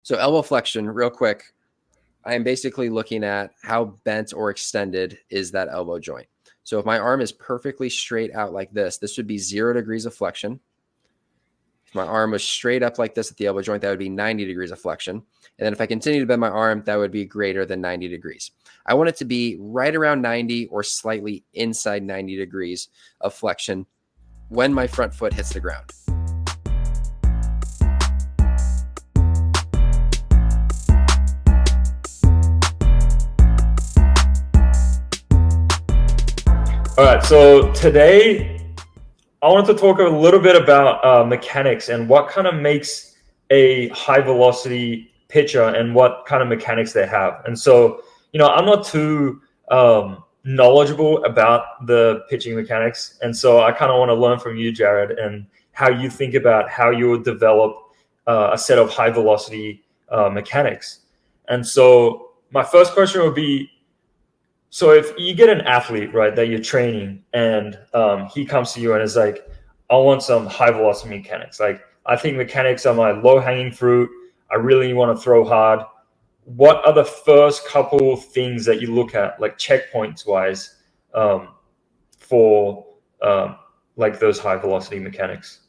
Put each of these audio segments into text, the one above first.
So elbow flexion, real quick. I am basically looking at how bent or extended is that elbow joint. So if my arm is perfectly straight out like this would be 0 degrees of flexion. If my arm was straight up like this at the elbow joint, that would be 90 degrees of flexion. And then if I continue to bend my arm, that would be greater than 90 degrees. I want it to be right around 90 or slightly inside 90 degrees of flexion when my front foot hits the ground. All right, so today I wanted to talk a little bit about mechanics and what kind of makes a high velocity pitcher and what kind of mechanics they have. And so, I'm not too knowledgeable about the pitching mechanics. And so I kind of want to learn from you, Jared, and how you think about how you would develop a set of high velocity mechanics. And so my first question would be, so if you get an athlete, right, that you're training and he comes to you and is like, I want some high velocity mechanics. Like, I think mechanics are my low hanging fruit. I really want to throw hard. What are the first couple things that you look at, like checkpoints wise, for like those high velocity mechanics?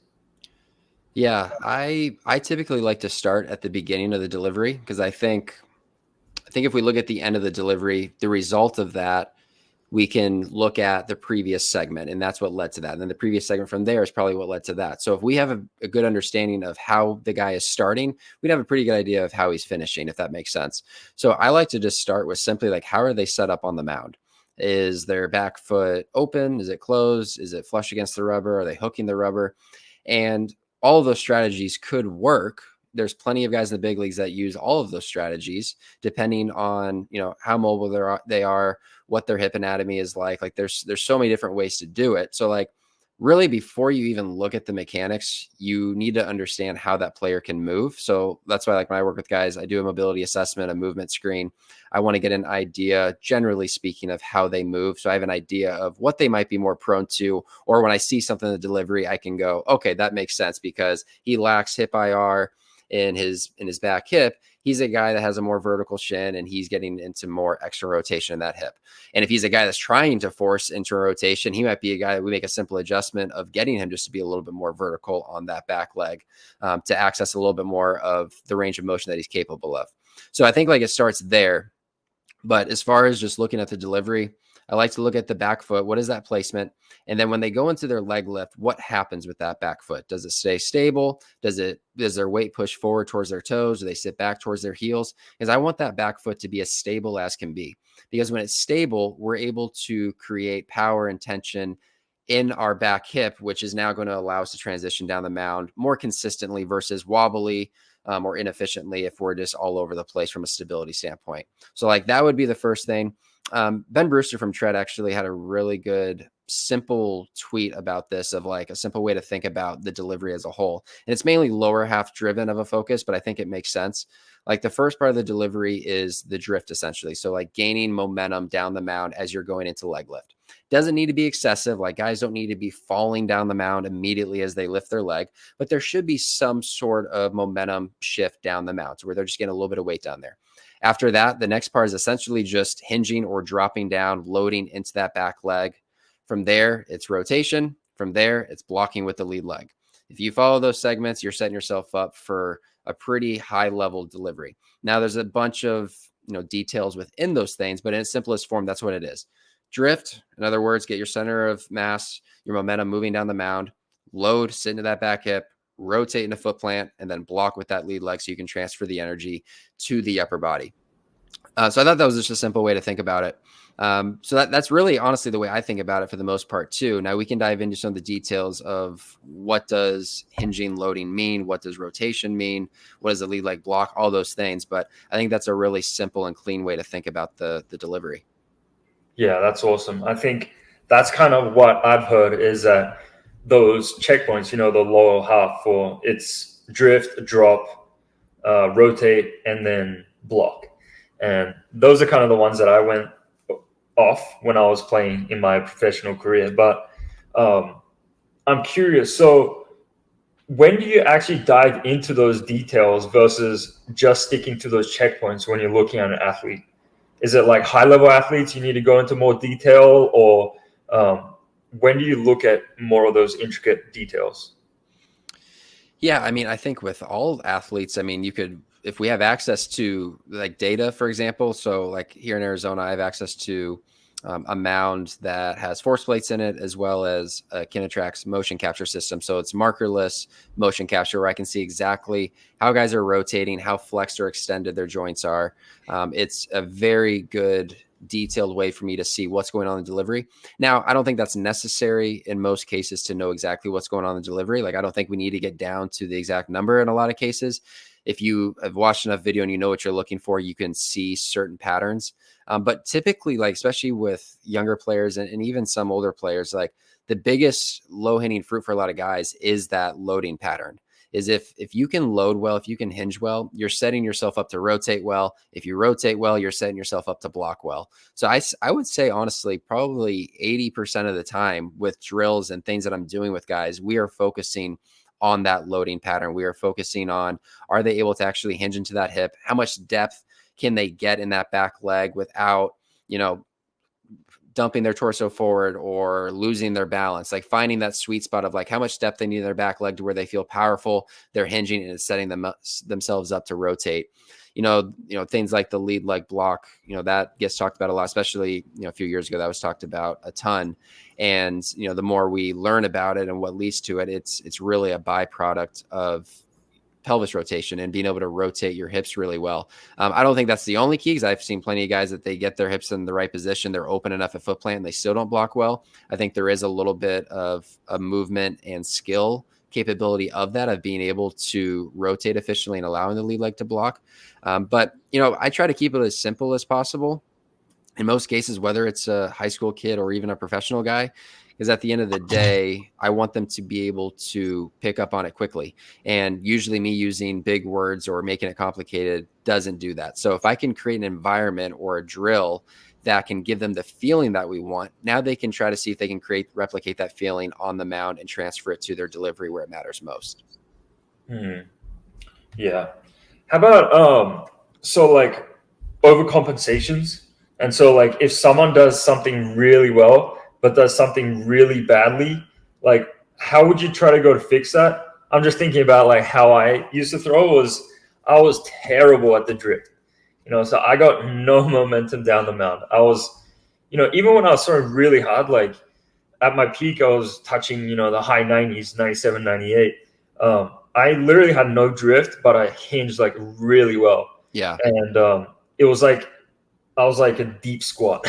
Yeah, I typically like to start at the beginning of the delivery because I think if we look at the end of the delivery, the result of that, we can look at the previous segment, and that's what led to that. And then the previous segment from there is probably what led to that. So if we have a good understanding of how the guy is starting, we'd have a pretty good idea of how he's finishing, if that makes sense. So I like to just start with simply like, how are they set up on the mound? Is their back foot open? Is it closed? Is it flush against the rubber? Are they hooking the rubber? And all of those strategies could work. There's plenty of guys in the big leagues that use all of those strategies, depending on, how mobile they are, what their hip anatomy is like. Like there's so many different ways to do it. So like really before you even look at the mechanics, you need to understand how that player can move. So that's why, like, when I work with guys, I do a mobility assessment, a movement screen. I want to get an idea, generally speaking, of how they move. So I have an idea of what they might be more prone to, or when I see something in the delivery, I can go, okay, that makes sense because he lacks hip IR in his back hip. He's a guy that has a more vertical shin and he's getting into more extra rotation in that hip. And if he's a guy that's trying to force into rotation, he might be a guy that we make a simple adjustment of getting him just to be a little bit more vertical on that back leg, to access a little bit more of the range of motion that he's capable of. So I think like it starts there. But as far as just looking at the delivery, I like to look at the back foot. What is that placement? And then when they go into their leg lift, what happens with that back foot? Does it stay stable? Does their weight push forward towards their toes? Do they sit back towards their heels? Because I want that back foot to be as stable as can be. Because when it's stable, we're able to create power and tension in our back hip, which is now going to allow us to transition down the mound more consistently versus wobbly or inefficiently if we're just all over the place from a stability standpoint. So like that would be the first thing. Ben Brewster from Tread actually had a really good, simple tweet about this, of like a simple way to think about the delivery as a whole. And it's mainly lower half driven of a focus, but I think it makes sense. Like the first part of the delivery is the drift, essentially. So like gaining momentum down the mound as you're going into leg lift. Doesn't need to be excessive. Like guys don't need to be falling down the mound immediately as they lift their leg, but there should be some sort of momentum shift down the mound, so where they're just getting a little bit of weight down there. After that, the next part is essentially just hinging or dropping down, loading into that back leg. From there, it's rotation. From there, it's blocking with the lead leg. If you follow those segments, you're setting yourself up for a pretty high level delivery. Now, there's a bunch of details within those things, but in its simplest form, that's what it is. Drift, in other words, get your center of mass, your momentum moving down the mound, load, sit into that back hip, rotate into foot plant, and then block with that lead leg so you can transfer the energy to the upper body. So I thought that was just a simple way to think about it. So that's really honestly the way I think about it for the most part too. Now we can dive into some of the details of what does hinging, loading mean? What does rotation mean? What does the lead leg block? All those things. But I think that's a really simple and clean way to think about the delivery. Yeah, that's awesome. I think that's kind of what I've heard is that those checkpoints, the lower half for it's drift, drop, rotate, and then block. And those are kind of the ones that I went off when I was playing in my professional career. But I'm curious. So when do you actually dive into those details versus just sticking to those checkpoints when you're looking at an athlete? Is it like high level athletes you need to go into more detail, or when do you look at more of those intricate details? Yeah, I mean, I think with all athletes, I mean, you could, if we have access to like data, for example, so like here in Arizona, I have access to a mound that has force plates in it, as well as a Kinetrax motion capture system. So it's markerless motion capture where I can see exactly how guys are rotating, how flexed or extended their joints are. It's a very good detailed way for me to see what's going on in the delivery. Now, I don't think that's necessary in most cases to know exactly what's going on in the delivery. Like, I don't think we need to get down to the exact number in a lot of cases. If you have watched enough video and you know what you're looking for, you can see certain patterns. But typically, like, especially with younger players and even some older players, like the biggest low hanging fruit for a lot of guys is that loading pattern. Is if you can load well, if you can hinge well, you're setting yourself up to rotate well. If you rotate well, you're setting yourself up to block well. So I would say, honestly, probably 80% of the time with drills and things that I'm doing with guys, we are focusing on that loading pattern. We are focusing on, are they able to actually hinge into that hip? How much depth can they get in that back leg without, dumping their torso forward or losing their balance? Like, finding that sweet spot of like how much depth they need in their back leg to where they feel powerful, they're hinging, and it's setting themselves up to rotate. Things like the lead leg block, that gets talked about a lot, especially, a few years ago, that was talked about a ton. And, the more we learn about it and what leads to it, it's really a byproduct of pelvis rotation and being able to rotate your hips really well. I don't think that's the only key, because I've seen plenty of guys that they get their hips in the right position, they're open enough at foot plant, and they still don't block well. I think there is a little bit of a movement and skill capability of that, of being able to rotate efficiently and allowing the lead leg to block. But I try to keep it as simple as possible in most cases, whether it's a high school kid or even a professional guy, because at the end of the day, I want them to be able to pick up on it quickly. And usually me using big words or making it complicated doesn't do that. So if I can create an environment or a drill that can give them the feeling that we want, now they can try to see if they can replicate that feeling on the mound and transfer it to their delivery where it matters most. Yeah. How about, so like overcompensations? And so like if someone does something really well, but does something really badly, like how would you try to go to fix that? I'm just thinking about like how I used to throw I was terrible at the drift, so I got no momentum down the mound. I was, even when I was throwing really hard, like at my peak, I was touching, the high 90s, 97, 98. I literally had no drift, but I hinged like really well. Yeah. And it was like, I was like a deep squat.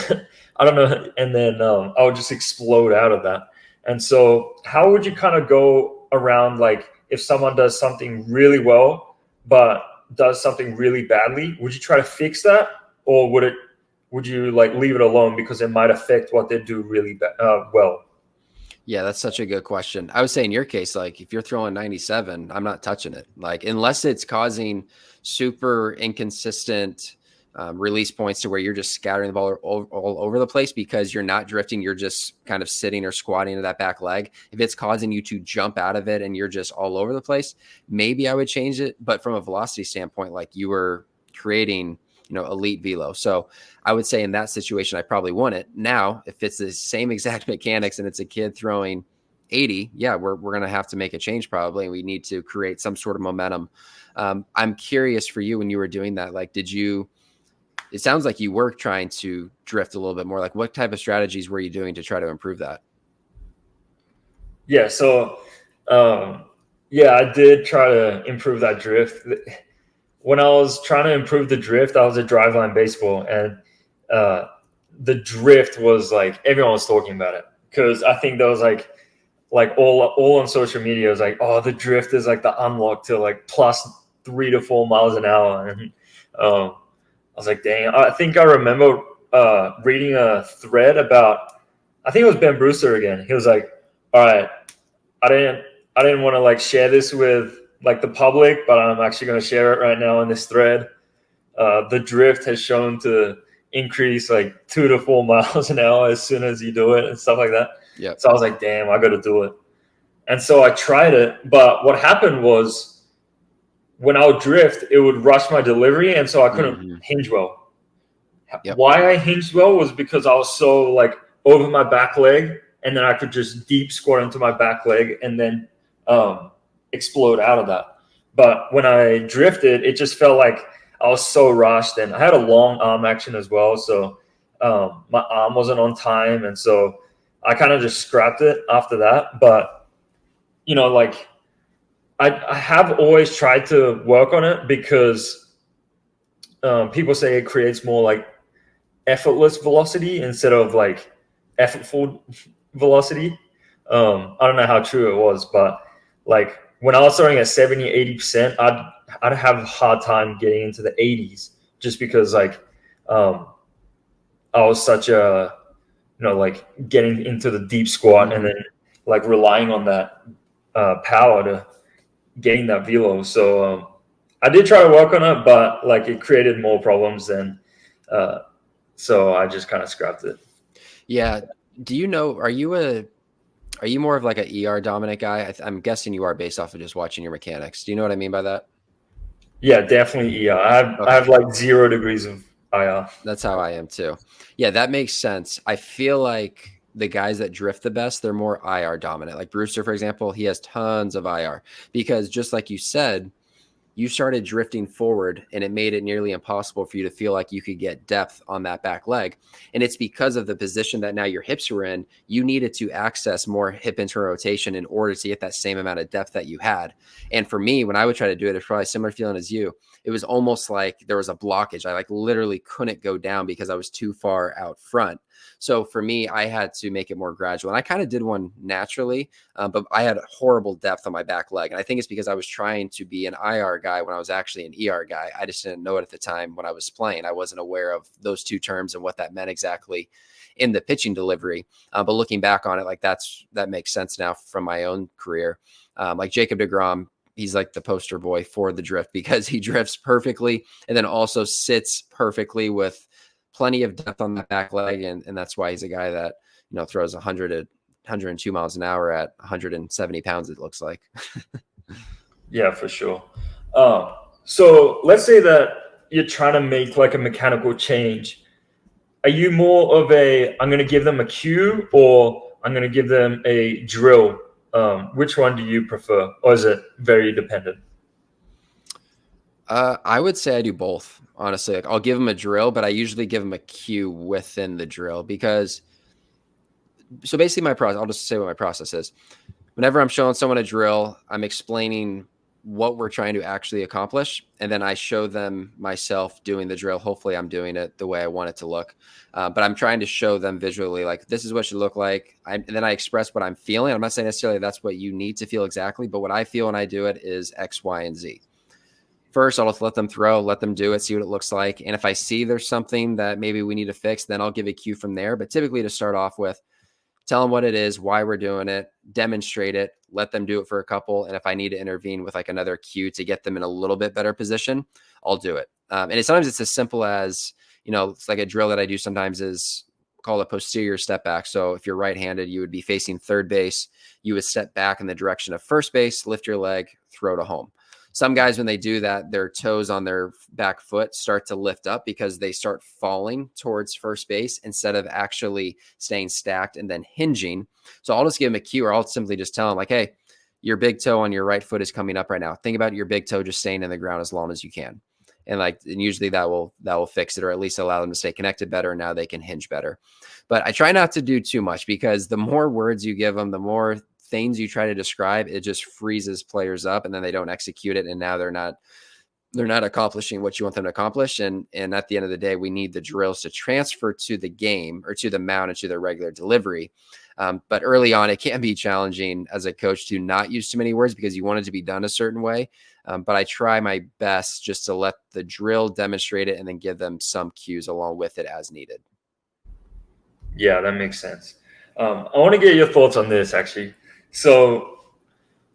I don't know. And then I would just explode out of that. And so how would you kind of go around, like if someone does something really well, but does something really badly, would you try to fix that? Or would you like leave it alone because it might affect what they do really well? Yeah, that's such a good question. I would say in your case, like if you're throwing 97, I'm not touching it. Like, unless it's causing super inconsistent release points to where you're just scattering the ball all over the place because you're not drifting, you're just kind of sitting or squatting to that back leg. If it's causing you to jump out of it and you're just all over the place, maybe I would change it. But from a velocity standpoint, like you were creating, elite velo. So I would say in that situation, I probably want it. Now, if it's the same exact mechanics and it's a kid throwing 80, yeah, we're going to have to make a change probably. And we need to create some sort of momentum. I'm curious for you when you were doing that, like, it sounds like you were trying to drift a little bit more. Like, what type of strategies were you doing to try to improve that? Yeah. So, I did try to improve that drift. When I was trying to improve the drift, I was at Driveline Baseball, and the drift was like, everyone was talking about it, because I think that was like all on social media was like, oh, the drift is like the unlock to like plus 3 to 4 miles an hour. And I was like, dang, I think I remember reading a thread about, I think it was Ben Brewster again. He was like, all right, I didn't want to like share this with like the public, but I'm actually going to share it right now in this thread. The drift has shown to increase like 2 to 4 miles an hour as soon as you do it and stuff like that. Yeah. So I was like, damn, I got to do it. And so I tried it, but what happened was when I would drift, it would rush my delivery, and so I couldn't hinge well. Yep. Why I hinged well was because I was so like over my back leg, and then I could just deep squat into my back leg and then explode out of that. But when I drifted, it just felt like I was so rushed, and I had a long arm action as well. So my arm wasn't on time, and so I kind of just scrapped it after that. But like I have always tried to work on it because people say it creates more like effortless velocity instead of like effortful velocity. I don't know how true it was, but like when I was starting at 70-80%, I'd have a hard time getting into the 80s just because like I was such a like getting into the deep squat and then like relying on that power to gain that velo. So I did try to work on it, but like it created more problems than so I just kind of scrapped it. Yeah. Do you know, are you more of like a ER dominant guy? I'm guessing you are based off of just watching your mechanics. Do you know what I mean by that? Yeah, definitely ER. I have like 0 degrees of IR. That's how I am too. Yeah, that makes sense. I feel like the guys that drift the best, they're more IR dominant. Like Brewster, for example, he has tons of IR because just like you said, you started drifting forward and it made it nearly impossible for you to feel like you could get depth on that back leg. And it's because of the position that now your hips were in, you needed to access more hip interrotation in order to get that same amount of depth that you had. And for me, when I would try to do it, it's probably a similar feeling as you. It was almost like there was a blockage. I like literally couldn't go down because I was too far out front. So for me, I had to make it more gradual. And I kind of did one naturally, but I had horrible depth on my back leg. And I think it's because I was trying to be an IR guy when I was actually an ER guy. I just didn't know it at the time when I was playing. I wasn't aware of those two terms and what that meant exactly in the pitching delivery. But looking back on it, like that makes sense now from my own career. Like Jacob deGrom, he's like the poster boy for the drift because he drifts perfectly and then also sits perfectly with plenty of depth on the back leg. And that's why he's a guy that, throws 100 to 102 miles an hour at 170 pounds, it looks like. Yeah, for sure. So let's say that you're trying to make like a mechanical change. Are you more of I'm going to give them a cue or I'm going to give them a drill? Which one do you prefer, or is it very dependent? I would say I do both, honestly. Like I'll give them a drill, but I usually give them a cue within the drill because so basically I'll just say what my process is. Whenever I'm showing someone a drill, I'm explaining what we're trying to actually accomplish. And then I show them myself doing the drill. Hopefully I'm doing it the way I want it to look. But I'm trying to show them visually, like, this is what it should look like. And then I express what I'm feeling. I'm not saying necessarily that's what you need to feel exactly, but what I feel when I do it is X, Y, and Z. First, I'll just let them throw, let them do it, see what it looks like. And if I see there's something that maybe we need to fix, then I'll give a cue from there. But typically to start off with, tell them what it is, why we're doing it, demonstrate it, let them do it for a couple. And if I need to intervene with like another cue to get them in a little bit better position, I'll do it. And sometimes it's as simple as, it's like a drill that I do sometimes is called a posterior step back. So if you're right-handed, you would be facing third base. You would step back in the direction of first base, lift your leg, throw to home. Some guys, when they do that, their toes on their back foot start to lift up because they start falling towards first base instead of actually staying stacked and then hinging. So I'll just give them a cue, or I'll simply just tell them like, hey, your big toe on your right foot is coming up right now. Think about your big toe just staying in the ground as long as you can. And usually that will fix it, or at least allow them to stay connected better. And now they can hinge better. But I try not to do too much because the more words you give them, the more things you try to describe, it just freezes players up and then they don't execute it. And now they're not accomplishing what you want them to accomplish. And at the end of the day, we need the drills to transfer to the game or to the mound and to their regular delivery. But early on, it can be challenging as a coach to not use too many words because you want it to be done a certain way. But I try my best just to let the drill demonstrate it and then give them some cues along with it as needed. Yeah, that makes sense. I want to get your thoughts on this actually. So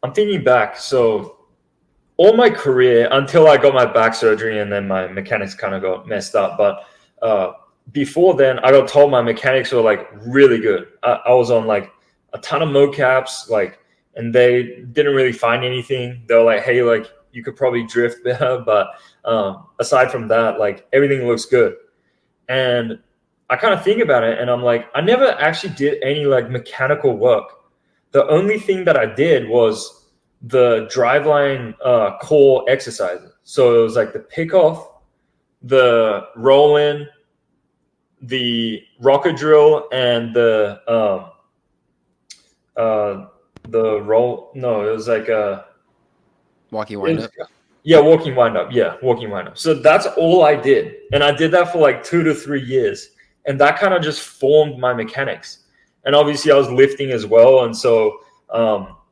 I'm thinking back. So all my career until I got my back surgery and then my mechanics kind of got messed up. But before then, I got told my mechanics were like really good. I was on like a ton of mocaps, and they didn't really find anything. They were like, hey, like you could probably drift better, but aside from that, like everything looks good. And I kind of think about it and I'm like, I never actually did any like mechanical work. The only thing that I did was the driveline core exercises. So it was like the pick off, the roll in, the rocket drill, and the roll. No, it was like a walking wind up. Yeah, walking wind up. Yeah, walking wind up. So that's all I did. And I did that for like 2 to 3 years. And that kind of just formed my mechanics. And obviously I was lifting as well. And so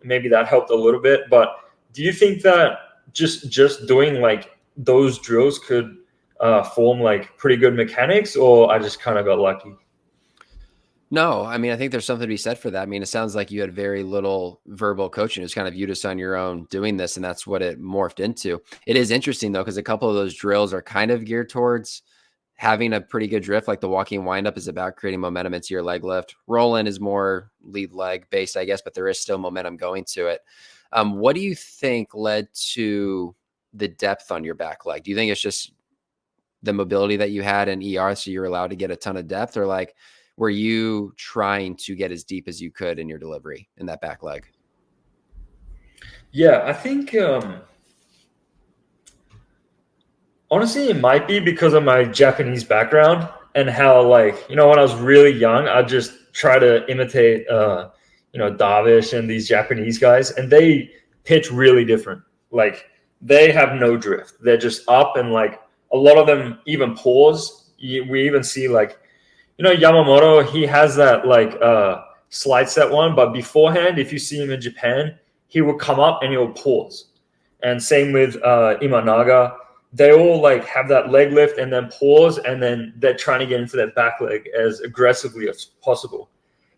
maybe that helped a little bit. But do you think that just doing like those drills could form like pretty good mechanics, or I just kind of got lucky? No, I mean, I think there's something to be said for that. I mean, it sounds like you had very little verbal coaching. It was kind of you just on your own doing this, and that's what it morphed into. It is interesting, though, because a couple of those drills are kind of geared towards having a pretty good drift. Like the walking windup is about creating momentum into your leg lift. Roll-in is more lead leg based, I guess, but there is still momentum going to it. What do you think led to the depth on your back leg? Do you think it's just the mobility that you had in ER, so you're allowed to get a ton of depth, or like were you trying to get as deep as you could in your delivery in that back leg? Yeah, I think honestly, it might be because of my Japanese background and how, like, you know, when I was really young, I just try to imitate, you know, Davish and these Japanese guys, and they pitch really different. Like, they have no drift. They're just up, and like a lot of them even pause. We even see like, you know, Yamamoto, he has that like slide set one, but beforehand, if you see him in Japan, he will come up and he'll pause. And same with Imanaga. They all like have that leg lift and then pause, and then they're trying to get into that back leg as aggressively as possible.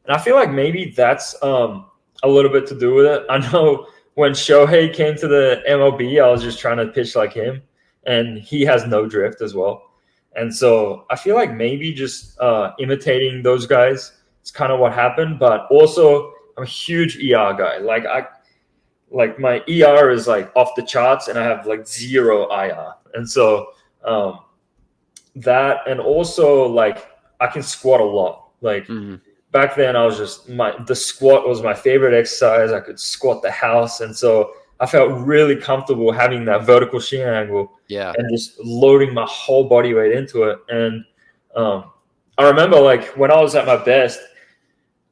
And I feel like maybe that's a little bit to do with it. I know when Shohei came to the MLB, I was just trying to pitch like him, and he has no drift as well. And so I feel like maybe just imitating those guys is kind of what happened. But also, I'm a huge ER guy. Like my ER is like off the charts, and I have like 0 IR. And so that, and also like I can squat a lot. Like back then, I was just the squat was my favorite exercise. I could squat the house, and so I felt really comfortable having that vertical shin angle, and just loading my whole body weight into it. And I remember like when I was at my best,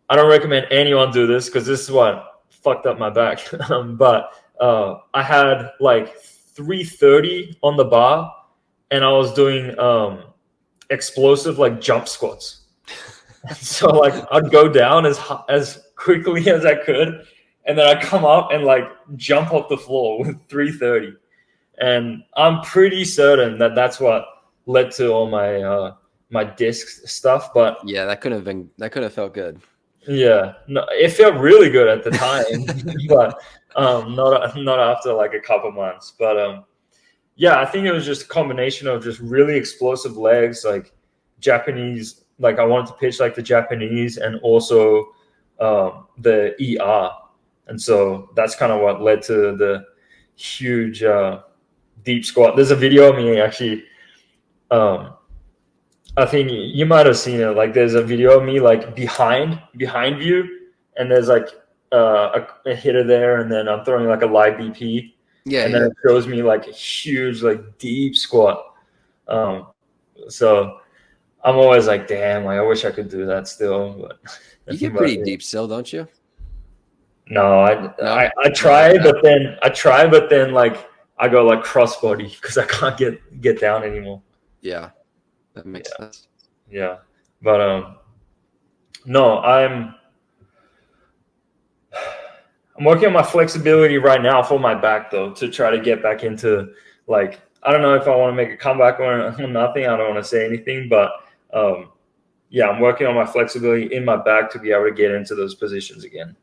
I don't recommend anyone do this because this is what fucked up my back. But I had like 330 on the bar, and I was doing explosive like jump squats. So like I'd go down as quickly as I could, and then I come up and like jump off the floor with 330. And I'm pretty certain that that's what led to all my my disc stuff. But yeah, that could have felt good. Yeah, no, it felt really good at the time, but not after like a couple months. But yeah, I think it was just a combination of just really explosive legs, like Japanese. Like I wanted to pitch like the Japanese, and also the ER. And so that's kind of what led to the huge deep squat. There's a video of me actually. I think you might have seen it. Like there's a video of me like behind view, and there's like a hitter there, and then I'm throwing like a live BP. Yeah, and then it shows me like a huge like deep squat. So I'm always like, damn, like I wish I could do that still. But you get pretty deep still, don't you? No, I try, but then like I go like crossbody because I can't get down anymore. Yeah, that makes sense. Yeah, but no, I'm working on my flexibility right now for my back though, to try to get back into like, I don't know if I want to make a comeback or nothing. I don't want to say anything, but yeah, I'm working on my flexibility in my back to be able to get into those positions again.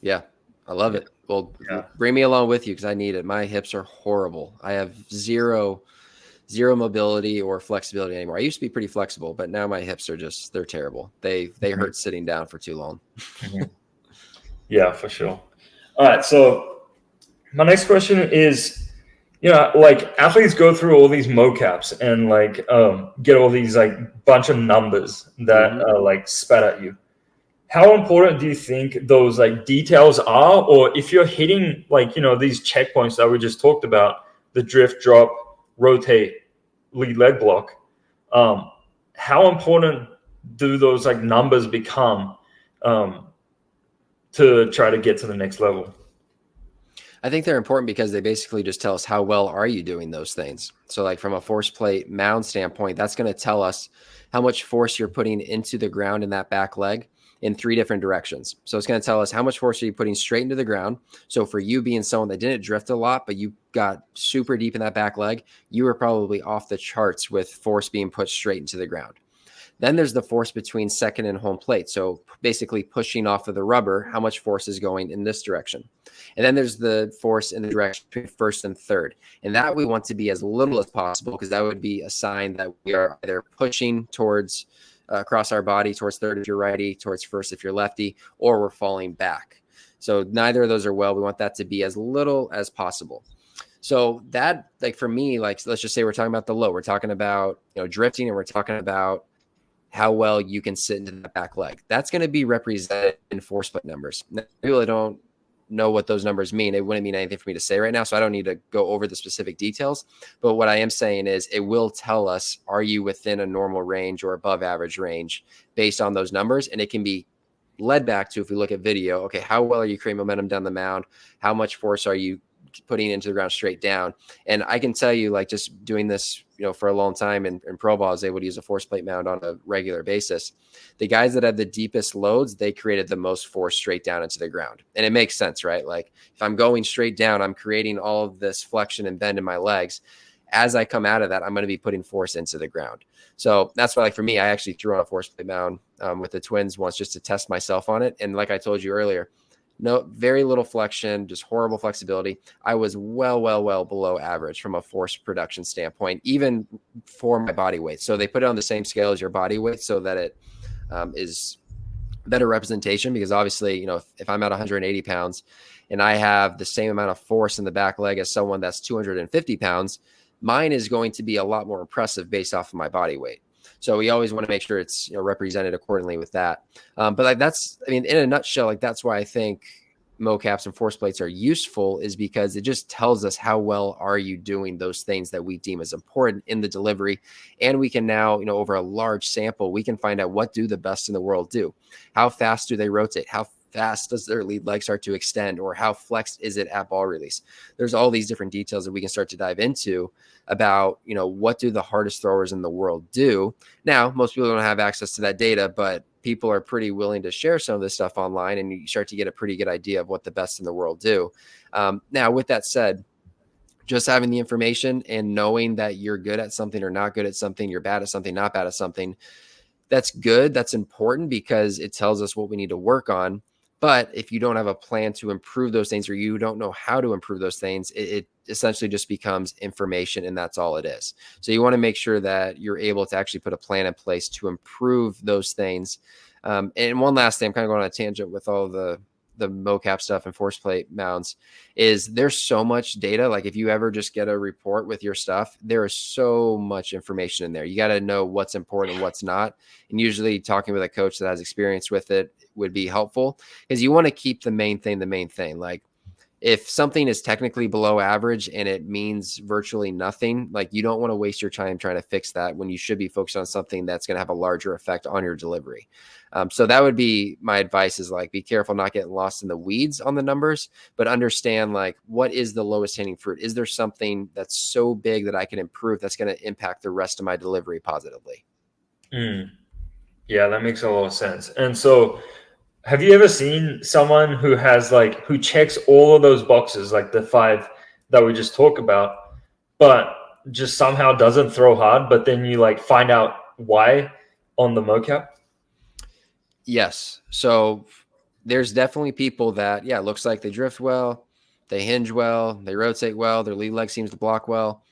Yeah, I love it. Well, bring me along with you because I need it. My hips are horrible. I have zero mobility or flexibility anymore. I used to be pretty flexible, but now my hips are they're terrible. They hurt sitting down for too long. Yeah, for sure. All right. So my next question is, like athletes go through all these mocaps and like get all these like bunch of numbers that like spat at you. How important do you think those like details are? Or if you're hitting like, these checkpoints that we just talked about, the drift, drop, rotate, lead leg block, how important do those like numbers become to try to get to the next level? I think they're important because they basically just tell us how well are you doing those things. So like from a force plate mound standpoint, that's going to tell us how much force you're putting into the ground in that back leg in 3 different directions. So it's going to tell us how much force are you putting straight into the ground. So for you being someone that didn't drift a lot, but you got super deep in that back leg, you were probably off the charts with force being put straight into the ground. Then there's the force between second and home plate. So basically pushing off of the rubber, how much force is going in this direction. And then there's the force in the direction between first and third. And that we want to be as little as possible, because that would be a sign that we are either pushing towards across our body, towards third if you're righty, towards first if you're lefty, or we're falling back. So neither of those are well. We want that to be as little as possible. So that, like for me, like let's just say we're talking about the low. We're talking about drifting, and we're talking about how well you can sit into the back leg. That's going to be represented in force plate numbers. Now, I really don't know what those numbers mean. It wouldn't mean anything for me to say right now, so I don't need to go over the specific details. But what I am saying is it will tell us, are you within a normal range or above average range based on those numbers? And it can be led back to, if we look at video, okay, how well are you creating momentum down the mound? How much force are you putting into the ground straight down? And I can tell you, like just doing this, for a long time in pro ball, I was able to use a force plate mound on a regular basis. The guys that had the deepest loads, they created the most force straight down into the ground. And it makes sense, right? Like if I'm going straight down, I'm creating all of this flexion and bend in my legs. As I come out of that, I'm going to be putting force into the ground. So that's why, like for me, I actually threw on a force plate mound with the Twins once just to test myself on it. And like I told you earlier, no, very little flexion, just horrible flexibility. I was well below average from a force production standpoint, even for my body weight. So they put it on the same scale as your body weight so that it is better representation, because obviously, if I'm at 180 pounds and I have the same amount of force in the back leg as someone that's 250 pounds, mine is going to be a lot more impressive based off of my body weight. So we always want to make sure it's represented accordingly with that. But like in a nutshell, like that's why I think mocaps and force plates are useful, is because it just tells us how well are you doing those things that we deem as important in the delivery. And we can now, over a large sample, we can find out what do the best in the world do. How fast do they rotate? How fast does their lead leg start to extend, or how flexed is it at ball release? There's all these different details that we can start to dive into about, what do the hardest throwers in the world do? Now, most people don't have access to that data, but people are pretty willing to share some of this stuff online, and you start to get a pretty good idea of what the best in the world do. Now, with that said, just having the information and knowing that you're good at something or not good at something, you're bad at something, not bad at something, that's good. That's important because it tells us what we need to work on. But if you don't have a plan to improve those things, or you don't know how to improve those things, it essentially just becomes information, and that's all it is. So you want to make sure that you're able to actually put a plan in place to improve those things. And one last thing, I'm kind of going on a tangent with all the mocap stuff and force plate mounts, is there's so much data. Like if you ever just get a report with your stuff, there is so much information in there. You got to know what's important and what's not. And usually talking with a coach that has experience with it would be helpful, because you want to keep the main thing. Like if something is technically below average and it means virtually nothing, like you don't want to waste your time trying to fix that when you should be focused on something that's going to have a larger effect on your delivery. So that would be my advice, is like, be careful not getting lost in the weeds on the numbers, but understand like what is the lowest hanging fruit? Is there something that's so big that I can improve that's going to impact the rest of my delivery positively? Yeah, that makes a lot of sense. And so have you ever seen someone who has who checks all of those boxes, like the 5 that we just talked about, but just somehow doesn't throw hard, but then you find out why on the mocap? Yes. So there's definitely people that, it looks like they drift well, they hinge well, they rotate well, their lead leg seems to block well,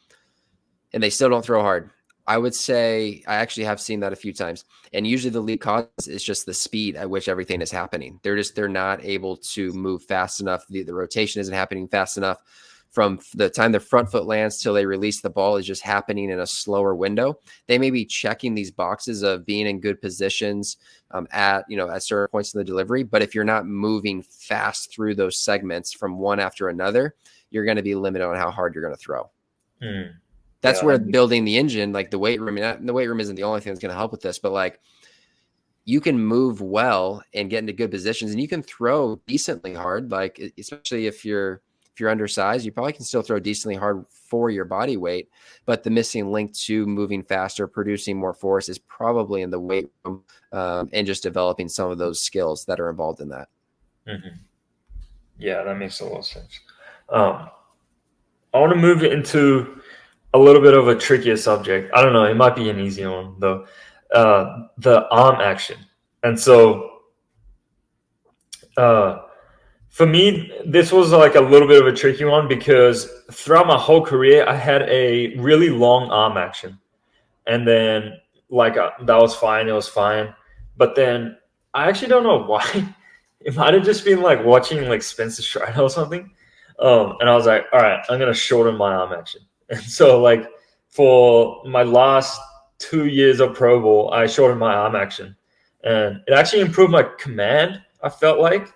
and they still don't throw hard. I would say I actually have seen that a few times. And usually the lead cause is just the speed at which everything is happening. They're not able to move fast enough. The rotation isn't happening fast enough. From the time the front foot lands till they release the ball is just happening in a slower window. They may be checking these boxes of being in good positions at certain points in the delivery. But if you're not moving fast through those segments from one after another, you're going to be limited on how hard you're going to throw. That's where building the engine, like the weight room, the weight room isn't the only thing that's going to help with this, but like you can move well and get into good positions and you can throw decently hard. Like, especially if you're undersized, you probably can still throw decently hard for your body weight, but the missing link to moving faster, producing more force is probably in the weight room and just developing some of those skills that are involved in that. Yeah, that makes a lot of sense. I want to move into a little bit of a trickier subject. I don't know. It might be an easy one though. The arm action. And so, for me, this was like a little bit of a tricky one because throughout my whole career, I had a really long arm action. And then that was fine. It was fine. But then I actually don't know why. It might have just been like watching like Spencer Strider or something. And I was like, all right, I'm going to shorten my arm action. And so like for my last 2 years of Pro Bowl, I shortened my arm action. And it actually improved my command, I felt like.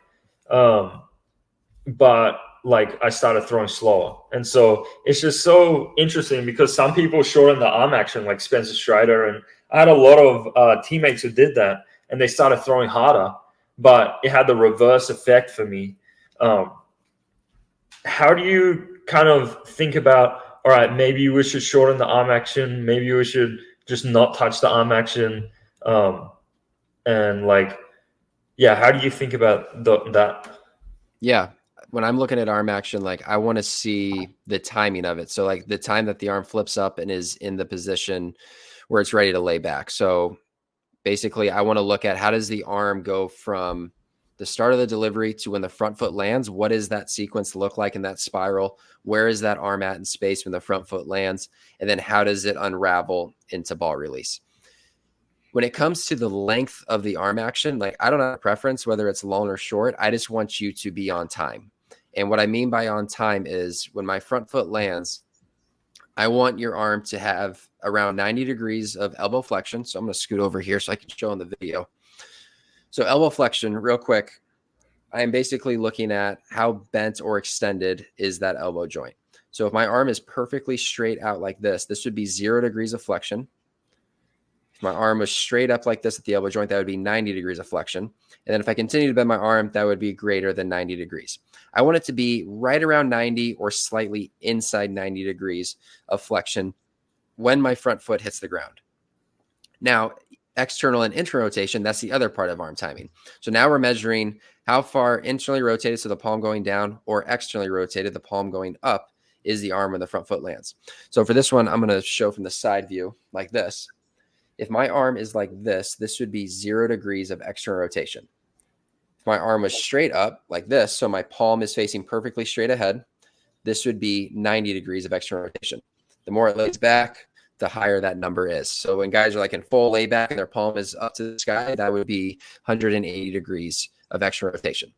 But like I started throwing slower. And so it's just so interesting because some people shorten the arm action like Spencer Strider. And I had a lot of teammates who did that and they started throwing harder, but it had the reverse effect for me. How do you kind of think about, all right, maybe we should shorten the arm action. Maybe we should just not touch the arm action. And like, yeah, how do you think about that? Yeah. When I'm looking at arm action, like I want to see the timing of it. So like the time that the arm flips up and is in the position where it's ready to lay back. So basically I want to look at how does the arm go from the start of the delivery to when the front foot lands. What does that sequence look like in that spiral? Where is that arm at in space when the front foot lands? And then how does it unravel into ball release? When it comes to the length of the arm action, like I don't have a preference whether it's long or short. I just want you to be on time. And what I mean by on time is when my front foot lands, I want your arm to have around 90 degrees of elbow flexion. So I'm going to scoot over here so I can show in the video. So elbow flexion, real quick, I am basically looking at how bent or extended is that elbow joint. So if my arm is perfectly straight out like this would be 0 degrees of flexion. If my arm was straight up like this at the elbow joint, that would be 90 degrees of flexion. And then if I continue to bend my arm, that would be greater than 90 degrees. I want it to be right around 90 or slightly inside 90 degrees of flexion when my front foot hits the ground. Now, external and internal rotation, that's the other part of arm timing. So now we're measuring how far internally rotated, so the palm going down, or externally rotated, the palm going up, is the arm when the front foot lands. So for this one, I'm going to show from the side view like this. If my arm is like this would be 0 degrees of external rotation. If my arm was straight up like this, so my palm is facing perfectly straight ahead, this would be 90 degrees of external rotation. The more it lays back, the higher that number is. So when guys are like in full layback and their palm is up to the sky, that would be 180 degrees of external rotation.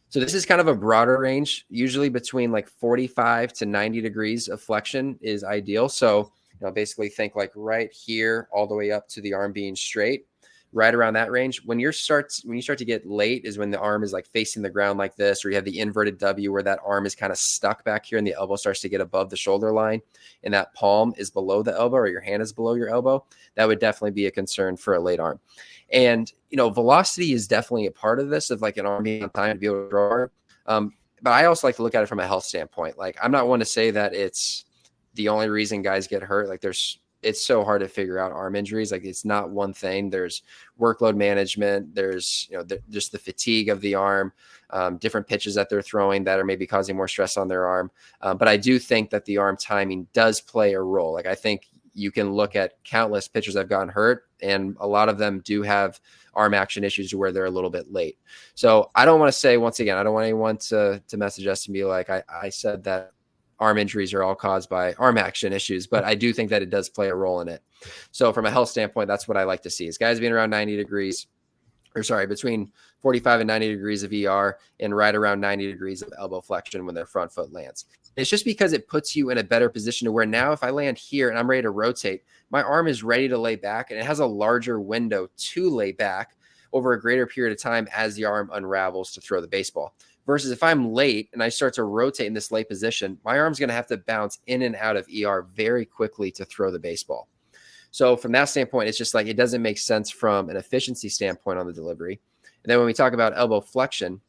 So this is kind of a broader range, usually between like 45 to 90 degrees of flexion is ideal. So basically think like right here all the way up to the arm being straight, right around that range. When you start to get late is when the arm is like facing the ground like this, or you have the inverted W where that arm is kind of stuck back here and the elbow starts to get above the shoulder line and that palm is below the elbow or your hand is below your elbow. That would definitely be a concern for a late arm. And, velocity is definitely a part of this, of like an arm being on time to be able to throw. But I also like to look at it from a health standpoint. Like I'm not one to say that it's the only reason guys get hurt. Like it's so hard to figure out arm injuries. Like it's not one thing. There's workload management. There's, just the fatigue of the arm, different pitches that they're throwing that are maybe causing more stress on their arm. But I do think that the arm timing does play a role. Like I think you can look at countless pitchers that have gotten hurt and a lot of them do have arm action issues where they're a little bit late. So I don't want to say, once again, I don't want anyone to message us and be like, I said that arm injuries are all caused by arm action issues, but I do think that it does play a role in it. So from a health standpoint, that's what I like to see is guys being around 90 degrees, or sorry, between 45 and 90 degrees of ER and right around 90 degrees of elbow flexion when their front foot lands. It's just because it puts you in a better position to where now if I land here and I'm ready to rotate, my arm is ready to lay back and it has a larger window to lay back over a greater period of time as the arm unravels to throw the baseball. Versus if I'm late and I start to rotate in this late position, my arm's going to have to bounce in and out of ER very quickly to throw the baseball. So from that standpoint, it's just like it doesn't make sense from an efficiency standpoint on the delivery. And then when we talk about elbow flexion,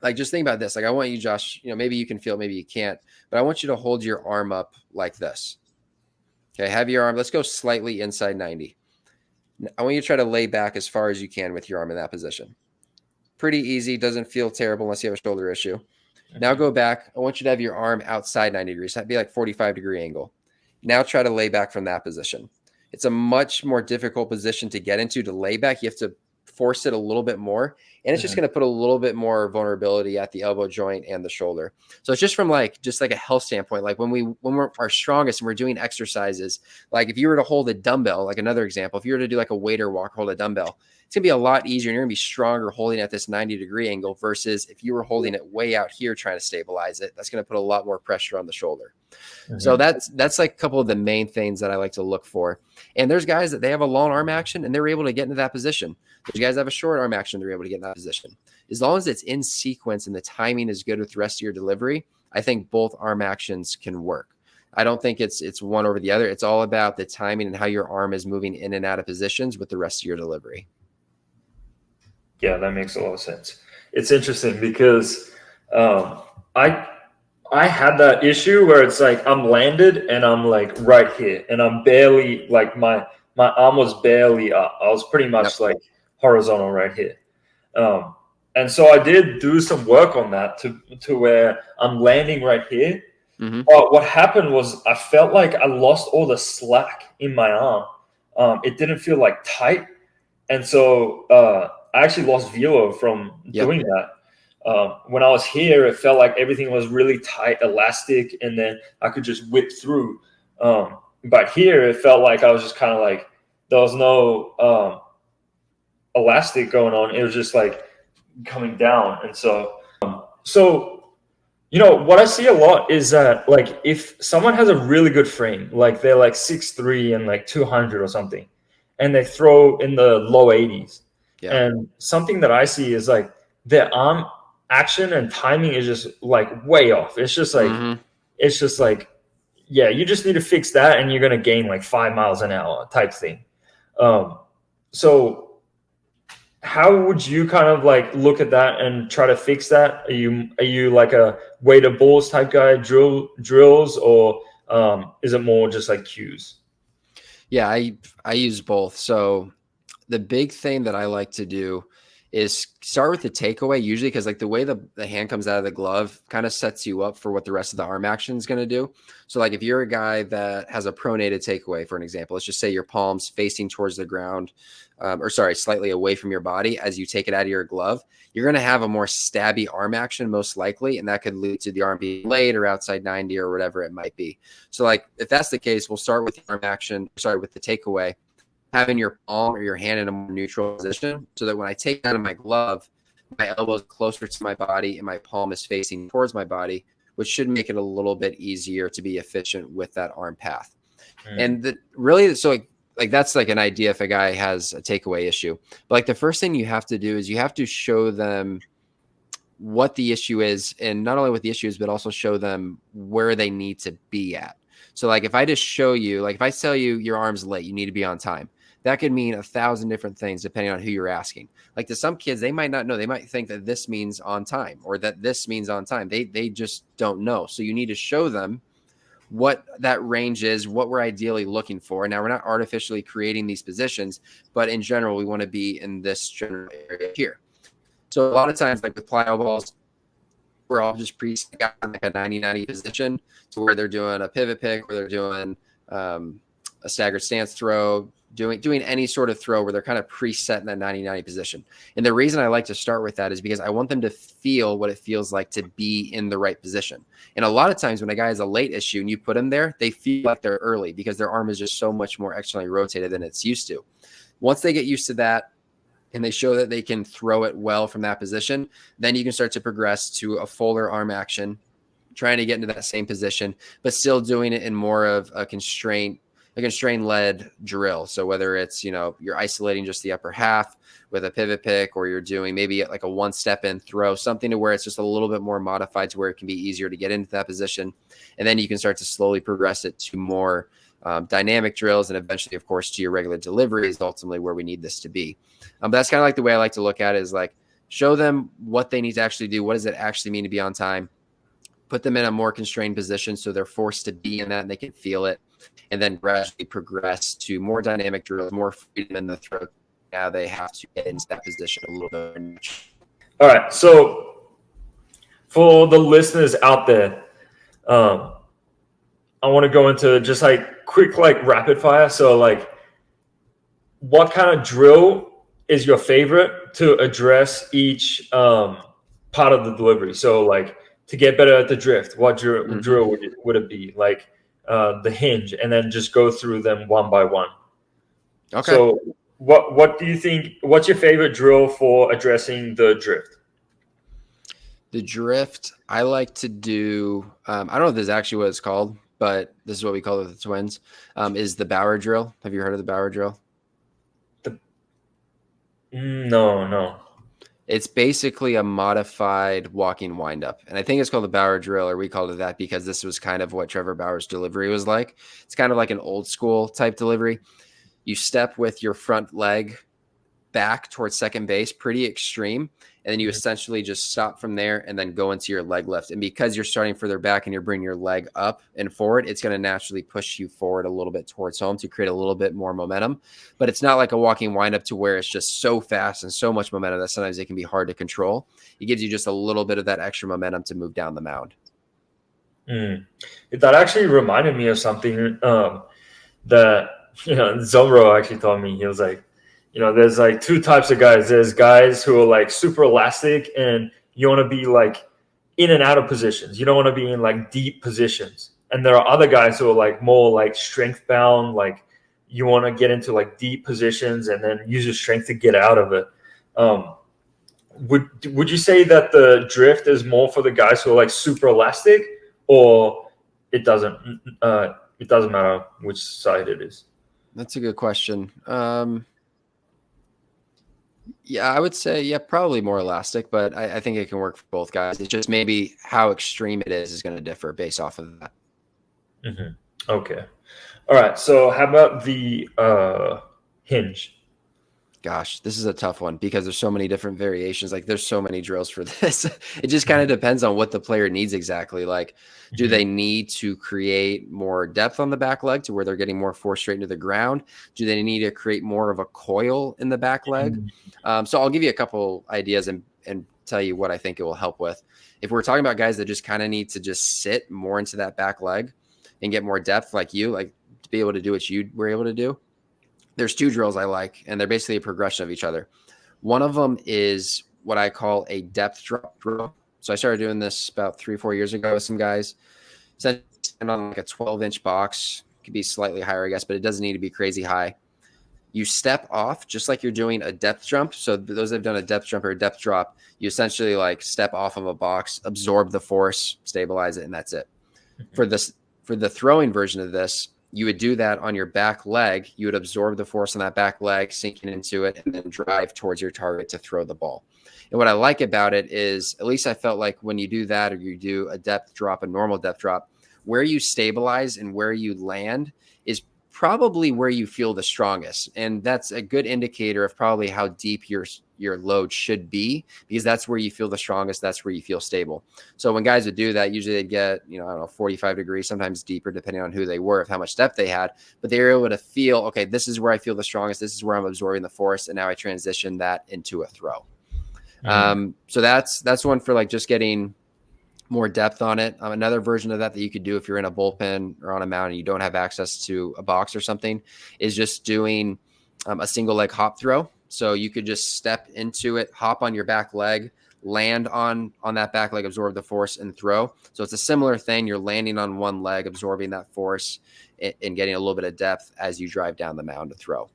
like just think about this. Like I want you, Josh, maybe you can feel, maybe you can't, but I want you to hold your arm up like this. Okay, have your arm, let's go slightly inside 90. I want you to try to lay back as far as you can with your arm in that position. Pretty easy, doesn't feel terrible unless you have a shoulder issue. Now go back. I want you to have your arm outside 90 degrees. That'd be like 45-degree angle. Now try to lay back from that position. It's a much more difficult position to get into to lay back. You have to force it a little bit more, and it's just going to put a little bit more vulnerability at the elbow joint and the shoulder. So it's just from like a health standpoint, like when we're our strongest and we're doing exercises, like if you were to hold a dumbbell, like another example, if you were to do like a waiter walk, hold a dumbbell, it's gonna be a lot easier and you're gonna be stronger holding at this 90-degree angle versus if you were holding it way out here trying to stabilize it, that's gonna put a lot more pressure on the shoulder. So that's like a couple of the main things that I like to look for. And there's guys that they have a long arm action and they're able to get into that position. There's guys that have a short arm action, they're able to get in that position. As long as it's in sequence and the timing is good with the rest of your delivery, I think both arm actions can work. I don't think it's one over the other. It's all about the timing and how your arm is moving in and out of positions with the rest of your delivery. Yeah, that makes a lot of sense. It's interesting because I had that issue where it's like I'm landed and I'm like right here and I'm barely like my arm was barely up. I was pretty much like horizontal right here. And so I did do some work on that to where I'm landing right here. But what happened was I felt like I lost all the slack in my arm. It didn't feel like tight. And so I actually lost velo from doing that. When I was here, it felt like everything was really tight, elastic, and then I could just whip through. But here, it felt like I was just kind of like, there was no elastic going on. It was just like coming down. And so what I see a lot is that like if someone has a really good frame, like they're like 6'3" and like 200 or something, and they throw in the low 80s. And something that I see is like their arm action and timing is just like way off. It's just like, yeah, you just need to fix that and you're going to gain like 5 miles an hour type thing. So how would you kind of like look at that and try to fix that? Are you like a weighted balls type guy, drills, or is it more just like cues? Yeah, I use both. So the big thing that I like to do is start with the takeaway usually, because like the way the hand comes out of the glove kind of sets you up for what the rest of the arm action is going to do. So like if you're a guy that has a pronated takeaway, for an example, let's just say your palms facing towards the ground, slightly away from your body as you take it out of your glove, you're going to have a more stabby arm action most likely, and that could lead to the arm being late or outside 90 or whatever it might be. So like if that's the case, we'll start with the arm action, with the takeaway, having your palm or your hand in a more neutral position so that when I take it out of my glove, my elbow is closer to my body and my palm is facing towards my body, which should make it a little bit easier to be efficient with that arm path. And that's like an idea if a guy has a takeaway issue. But like the first thing you have to do is you have to show them what the issue is, and not only what the issue is, but also show them where they need to be at. So like if I just show you, like if I tell you your arm's late, you need to be on time. That could mean 1,000 different things depending on who you're asking. Like to some kids, they might not know. They might think that this means on time or that this means on time. They just don't know. So you need to show them what that range is, what we're ideally looking for. Now, we're not artificially creating these positions, but in general, we want to be in this general area here. So a lot of times, like with plyo balls, we're all just like a 90-90 position to where they're doing a pivot pick, where they're doing a staggered stance throw, doing any sort of throw where they're kind of preset in that 90-90 position. And the reason I like to start with that is because I want them to feel what it feels like to be in the right position. And a lot of times when a guy has a late issue and you put them there, they feel like they're early because their arm is just so much more externally rotated than it's used to. Once they get used to that and they show that they can throw it well from that position, then you can start to progress to a fuller arm action, trying to get into that same position, but still doing it in more of a constraint-led drill. So whether it's, you're isolating just the upper half with a pivot pick, or you're doing maybe like a one-step in throw, something to where it's just a little bit more modified to where it can be easier to get into that position. And then you can start to slowly progress it to more dynamic drills, and eventually, of course, to your regular delivery is ultimately where we need this to be. But that's kind of like the way I like to look at it, is like show them what they need to actually do. What does it actually mean to be on time? Put them in a more constrained position so they're forced to be in that and they can feel it, and then gradually progress to more dynamic drills, more freedom in the throw. Now they have to get into that position a little bit. All right. So for the listeners out there, I want to go into just like quick, like rapid fire. So like, what kind of drill is your favorite to address each part of the delivery? So like, to get better at the drift, what drill would it be? Like the hinge, and then just go through them one by one. Okay. So what do you think? What's your favorite drill for addressing the drift? The drift, I like to do. I don't know if this is actually what it's called, but this is what we call it, the Twins. Is the Bauer drill? Have you heard of the Bauer drill? No. It's basically a modified walking windup. And I think it's called the Bauer drill, or we called it that because this was kind of what Trevor Bauer's delivery was like. It's kind of like an old school type delivery. You step with your front leg back towards second base, pretty extreme. And then you essentially just stop from there and then go into your leg lift. And because you're starting further back and you're bringing your leg up and forward, it's going to naturally push you forward a little bit towards home to create a little bit more momentum. But it's not like a walking windup to where it's just so fast and so much momentum that sometimes it can be hard to control. It gives you just a little bit of that extra momentum to move down the mound. That actually reminded me of something that Zomro actually told me. He was like, there's like two types of guys. There's guys who are like super elastic, and you want to be like in and out of positions. You don't want to be in like deep positions. And there are other guys who are like more like strength bound. Like you want to get into like deep positions and then use your strength to get out of it. Would you say that the drift is more for the guys who are like super elastic, or it doesn't matter which side it is? That's a good question. Yeah, I would say, probably more elastic, but I think it can work for both guys. It's just maybe how extreme it is going to differ based off of that. Okay. All right. So how about the hinge? Gosh, this is a tough one because there's so many different variations. Like there's so many drills for this. It just kind of depends on what the player needs exactly. Like, do they need to create more depth on the back leg to where they're getting more force straight into the ground? Do they need to create more of a coil in the back leg? So I'll give you a couple ideas and tell you what I think it will help with. If we're talking about guys that just kind of need to just sit more into that back leg and get more depth, like you, like to be able to do what you were able to do, there's two drills I like, and they're basically a progression of each other. One of them is what I call a depth drop drill. So I started doing this about 3-4 years ago with some guys. Stand on like a 12-inch box. It could be slightly higher, I guess, but it doesn't need to be crazy high. You step off just like you're doing a depth jump. So those that have done a depth jump or a depth drop, you essentially like step off of a box, absorb the force, stabilize it, and that's it. For the throwing version of this, you would do that on your back leg. You would absorb the force on that back leg, sinking into it, and then drive towards your target to throw the ball. And what I like about it is, at least I felt like when you do that, or you do a depth drop, a normal depth drop, where you stabilize and where you land is probably where you feel the strongest. And that's a good indicator of probably how deep your load should be, because that's where you feel the strongest. That's where you feel stable. So when guys would do that, usually they'd get, 45 degrees, sometimes deeper, depending on who they were, of how much depth they had, but they were able to feel, okay, this is where I feel the strongest. This is where I'm absorbing the force. And now I transition that into a throw. So that's one for like just getting more depth on it. Another version of that you could do if you're in a bullpen or on a mound and you don't have access to a box or something is just doing a single leg hop throw. So you could just step into it, hop on your back leg, land on that back leg, absorb the force, and throw. So it's a similar thing. You're landing on one leg, absorbing that force, and getting a little bit of depth as you drive down the mound to throw.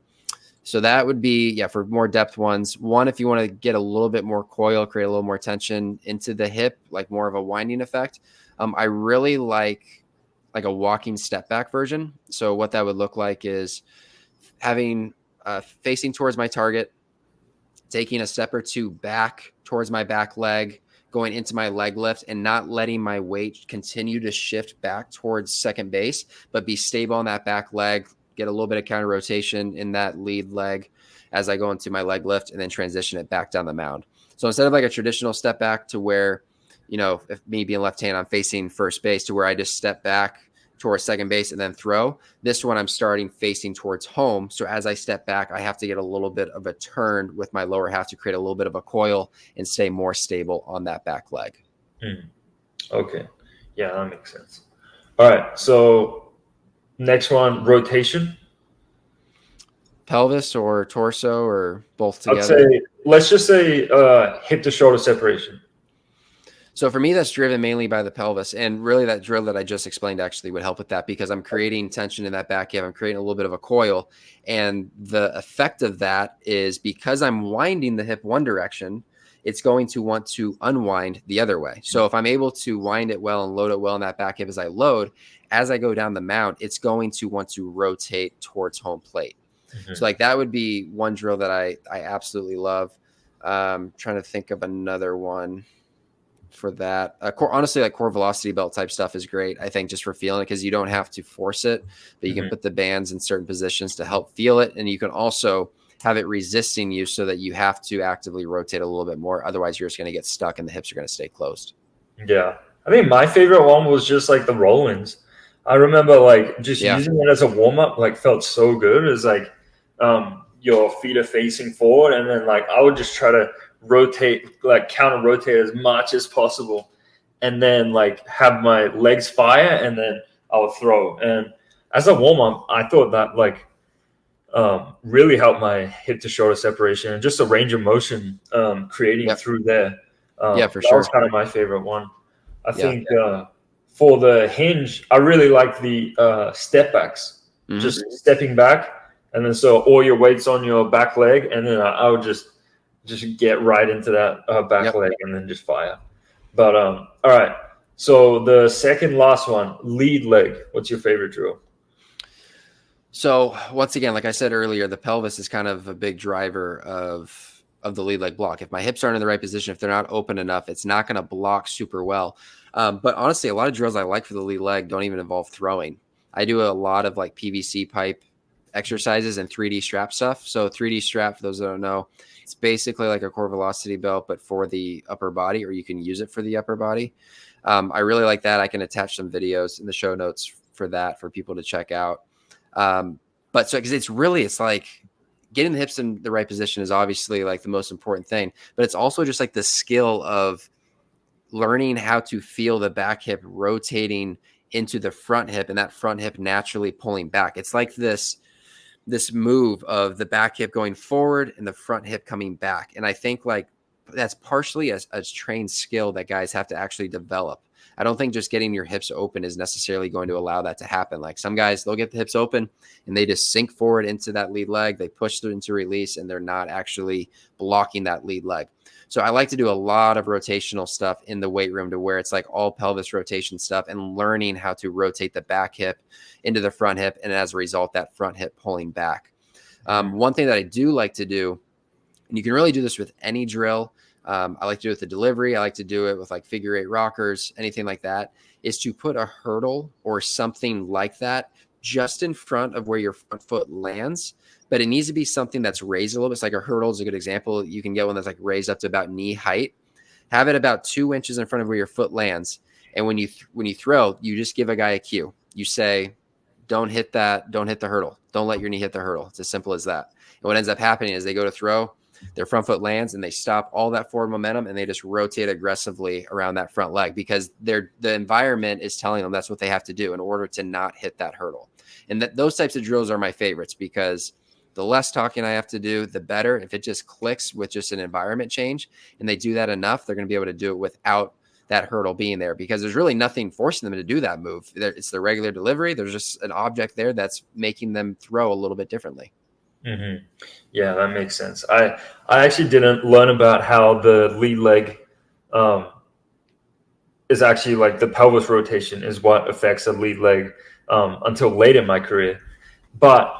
So that would be, for more depth ones. One, if you want to get a little bit more coil, create a little more tension into the hip, like more of a winding effect. I really like a walking step back version. So what that would look like is having facing towards my target, taking a step or two back towards my back leg, going into my leg lift, and not letting my weight continue to shift back towards second base, but be stable on that back leg, get a little bit of counter rotation in that lead leg as I go into my leg lift, and then transition it back down the mound. So instead of like a traditional step back to where, if me being left-handed, I'm facing first base, to where I just step back towards second base and then throw. This one I'm starting facing towards home. So as I step back, I have to get a little bit of a turn with my lower half to create a little bit of a coil and stay more stable on that back leg. Okay. Yeah, that makes sense. All right. So next one, rotation. Pelvis or torso or both together? I'd say, let's just say hip to shoulder separation. So for me, that's driven mainly by the pelvis, and really that drill that I just explained actually would help with that, because I'm creating tension in that back hip. I'm creating a little bit of a coil, and the effect of that is, because I'm winding the hip one direction, it's going to want to unwind the other way. So if I'm able to wind it well and load it well in that back hip as I load, as I go down the mound, it's going to want to rotate towards home plate. So like that would be one drill that I absolutely love. Trying to think of another one for that. Honestly, like core velocity belt type stuff is great, I think, just for feeling it, because you don't have to force it, but you can put the bands in certain positions to help feel it. And you can also have it resisting you so that you have to actively rotate a little bit more. Otherwise, you're just going to get stuck and the hips are going to stay closed. Yeah. I think my favorite one was just like the roll-ins. I remember like just using it as a warm-up, like felt so good. It's like your feet are facing forward, and then like I would just try to rotate, like counter rotate as much as possible, and then like have my legs fire, and then I would throw. And as a warm-up, I thought that like really helped my hip to shoulder separation and just a range of motion creating through there. For that sure. was kind of my favorite one. I think for the hinge, I really like the step backs, just stepping back. And then so all your weight's on your back leg, and then I would just get right into that back leg and then just fire. But all right. So the second last one, lead leg. What's your favorite drill? So once again, like I said earlier, the pelvis is kind of a big driver of the lead leg block. If my hips aren't in the right position, if they're not open enough, it's not going to block super well. But honestly, a lot of drills I like for the lead leg don't even involve throwing. I do a lot of like PVC pipe exercises and 3D strap stuff. So 3D strap, for those that don't know, it's basically like a core velocity belt, but for the upper body, or you can use it for the upper body. I really like that. I can attach some videos in the show notes for that for people to check out. But so, because it's like getting the hips in the right position is obviously like the most important thing, but it's also just like the skill of learning how to feel the back hip rotating into the front hip, and that front hip naturally pulling back. It's like this move of the back hip going forward and the front hip coming back. And I think like that's partially a trained skill that guys have to actually develop. I don't think just getting your hips open is necessarily going to allow that to happen. Like some guys, they'll get the hips open and they just sink forward into that lead leg. They push through into release, and they're not actually blocking that lead leg. So I like to do a lot of rotational stuff in the weight room, to where it's like all pelvis rotation stuff and learning how to rotate the back hip into the front hip. And as a result, that front hip pulling back. One thing that I do like to do, and you can really do this with any drill, I like to do it with the delivery, I like to do it with like figure eight rockers, anything like that, is to put a hurdle or something like that just in front of where your front foot lands. But it needs to be something that's raised a little bit. It's like a hurdle is a good example. You can get one that's like raised up to about knee height. Have it about 2 inches in front of where your foot lands. And when you throw, you just give a guy a cue. You say, don't hit that. Don't hit the hurdle. Don't let your knee hit the hurdle. It's as simple as that. And what ends up happening is they go to throw. their front foot lands and they stop all that forward momentum and they just rotate aggressively around that front leg because the environment is telling them that's what they have to do in order to not hit that hurdle. And those types of drills are my favorites because the less talking I have to do, the better. If it just clicks with just an environment change and they do that enough, they're going to be able to do it without that hurdle being there because there's really nothing forcing them to do that move. It's the regular delivery. There's just an object there that's making them throw a little bit differently. Mm-hmm. Yeah, that makes sense. I actually didn't learn about how the lead leg is actually like the pelvis rotation is what affects the lead leg until late in my career. But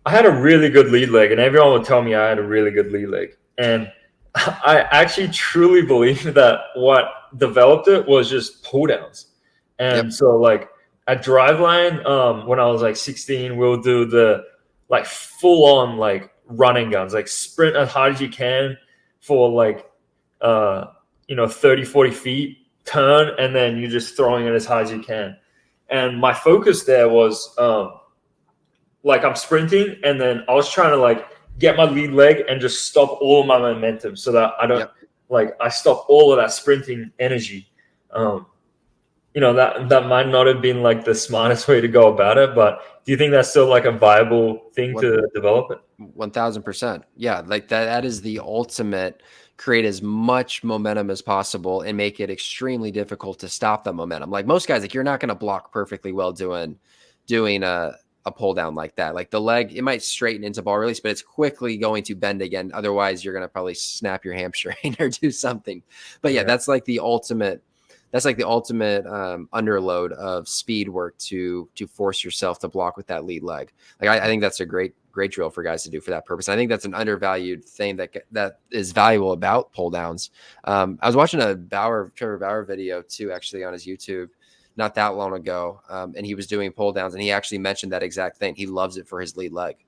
I had a really good lead leg, and everyone would tell me I had a really good lead leg. And I actually truly believe that what developed it was just pull downs. And so like at Driveline, when I was like 16, we'll do the like full on like running guns, like sprint as hard as you can for like 30, 40 feet, turn, and then you're just throwing it as hard as you can. And my focus there was like I'm sprinting, and then I was trying to like get my lead leg and just stop all of my momentum so that I don't I stop all of that sprinting energy. That might not have been like the smartest way to go about it, but do you think that's still like a viable thing to develop it? 1000%. Yeah. Like that is the ultimate. Create as much momentum as possible and make it extremely difficult to stop the momentum. Like most guys, like you're not going to block perfectly well doing a pull down like that. Like the leg, it might straighten into ball release, but it's quickly going to bend again. Otherwise, you're going to probably snap your hamstring or do something. But yeah, that's like the ultimate. That's like the ultimate underload of speed work to force yourself to block with that lead leg. Like I think that's a great drill for guys to do for that purpose. I think that's an undervalued thing that is valuable about pull downs. I was watching a Trevor Bauer video too, actually on his YouTube not that long ago. And he was doing pull downs and he actually mentioned that exact thing. He loves it for his lead leg.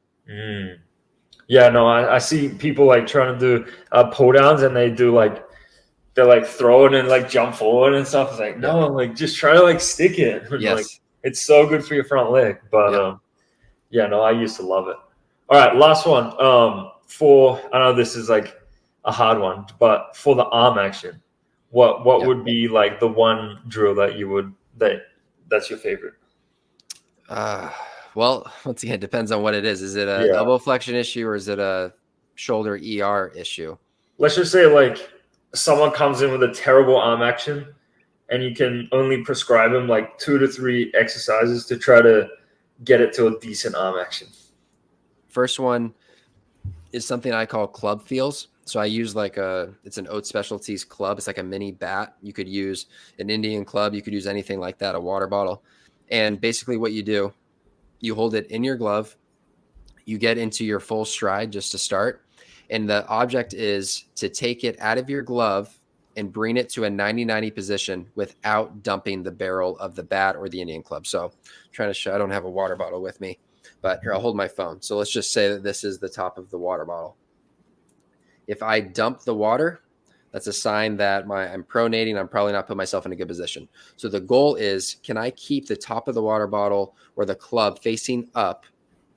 Yeah, no, I see people like trying to do pull downs and they're like throwing and like jump forward and stuff. It's like, no, like just try to like stick it. Yes. Like it's so good for your front leg. But I used to love it. All right, last one. I know this is like a hard one, but for the arm action, what would be like the one drill that's your favorite? Well, once again, it depends on what it is. Is it a elbow flexion issue or is it a shoulder ER issue? Let's just say like someone comes in with a terrible arm action and you can only prescribe them like 2 to 3 exercises to try to get it to a decent arm action. First one is something I call club feels. So I use it's an Oat Specialties club. It's like a mini bat. You could use an Indian club. You could use anything like that, a water bottle. And basically what you do, you hold it in your glove. You get into your full stride just to start. And the object is to take it out of your glove and bring it to a 90-90 position without dumping the barrel of the bat or the Indian club. So I'm trying to show, I don't have a water bottle with me, but here, I'll hold my phone. So let's just say that this is the top of the water bottle. If I dump the water, that's a sign that I'm pronating. I'm probably not putting myself in a good position. So the goal is, can I keep the top of the water bottle or the club facing up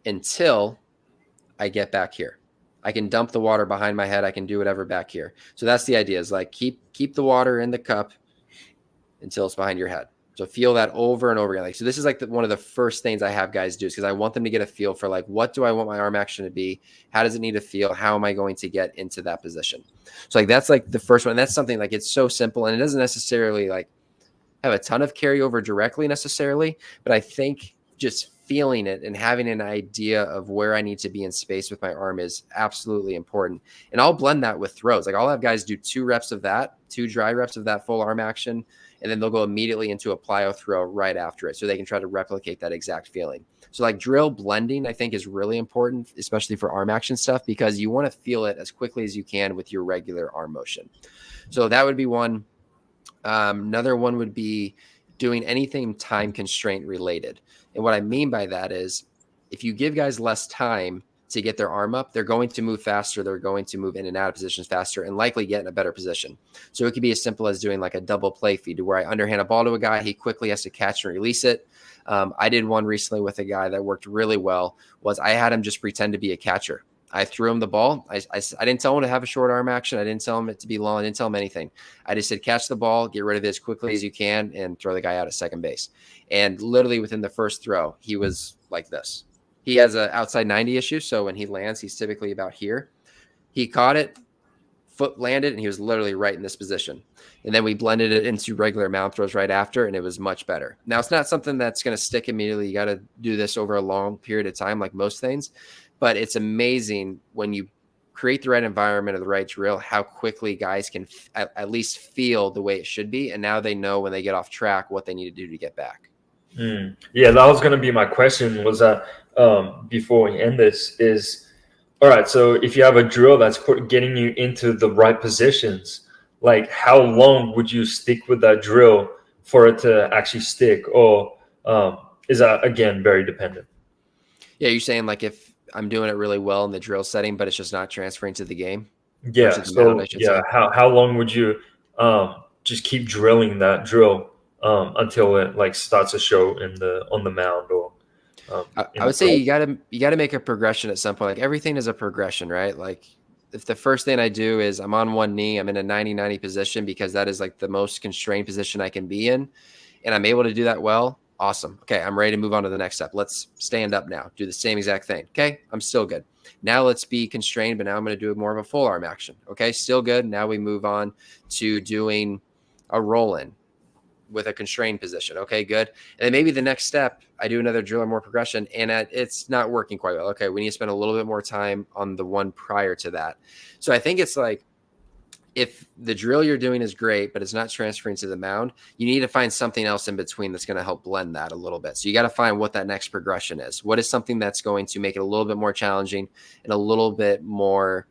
until I get back here? I can dump the water behind my head. I can do whatever back here. So that's the idea, is like keep the water in the cup until it's behind your head. So feel that over and over again. Like, so this is like one of the first things I have guys do, is because I want them to get a feel for like, what do I want my arm action to be? How does it need to feel? How am I going to get into that position? So like, that's like the first one. And that's something like, it's so simple and it doesn't necessarily like have a ton of carryover directly necessarily, but I think just feeling it and having an idea of where I need to be in space with my arm is absolutely important. And I'll blend that with throws. Like I'll have guys do 2 reps of that, 2 dry reps of that full arm action, and then they'll go immediately into a plyo throw right after it, so they can try to replicate that exact feeling. So like drill blending, I think, is really important, especially for arm action stuff, because you want to feel it as quickly as you can with your regular arm motion. So that would be one. Another one would be doing anything time constraint related. And what I mean by that is, if you give guys less time to get their arm up, they're going to move faster. They're going to move in and out of positions faster and likely get in a better position. So it could be as simple as doing like a double play feed, where I underhand a ball to a guy. He quickly has to catch and release it. I did one recently with a guy that worked really well. Was I had him just pretend to be a catcher. I threw him the ball. I didn't tell him to have a short arm action. I didn't tell him it to be long. I didn't tell him anything. I just said, catch the ball, get rid of it as quickly as you can, and throw the guy out at second base. And literally within the first throw, he was like this. He has an outside 90 issue, so when he lands, he's typically about here. He caught it, foot landed, and he was literally right in this position. And then we blended it into regular mound throws right after, and it was much better. Now, it's not something that's going to stick immediately. You got to do this over a long period of time, like most things. But it's amazing when you create the right environment or the right drill, how quickly guys can at least feel the way it should be. And now they know when they get off track what they need to do to get back. Yeah, that was going to be my question, was that before we end this is, all right, so if you have a drill that's getting you into the right positions, like how long would you stick with that drill for it to actually stick? Or is that, again, very dependent? Yeah, you're saying like if I'm doing it really well in the drill setting, but it's just not transferring to the game? Yeah, so yeah, how long would you just keep drilling that drill until it like starts to show on the mound? Or I would say you gotta make a progression at some point. Like everything is a progression, right? Like if the first thing I do is I'm on one knee, I'm in a 90-90 position because that is like the most constrained position I can be in, and I'm able to do that well, awesome. Okay, I'm ready to move on to the next step. Let's stand up now. Do the same exact thing. Okay, I'm still good. Now let's be constrained, but now I'm going to do more of a full arm action. Okay, still good. Now we move on to doing a roll in with a constrained position. Okay, good. And then maybe the next step, I do another drill or more progression, and it's not working quite well. Okay, we need to spend a little bit more time on the one prior to that. So I think it's like, if the drill you're doing is great, but it's not transferring to the mound, you need to find something else in between that's going to help blend that a little bit. So you got to find what that next progression is. What is something that's going to make it a little bit more challenging and a little bit more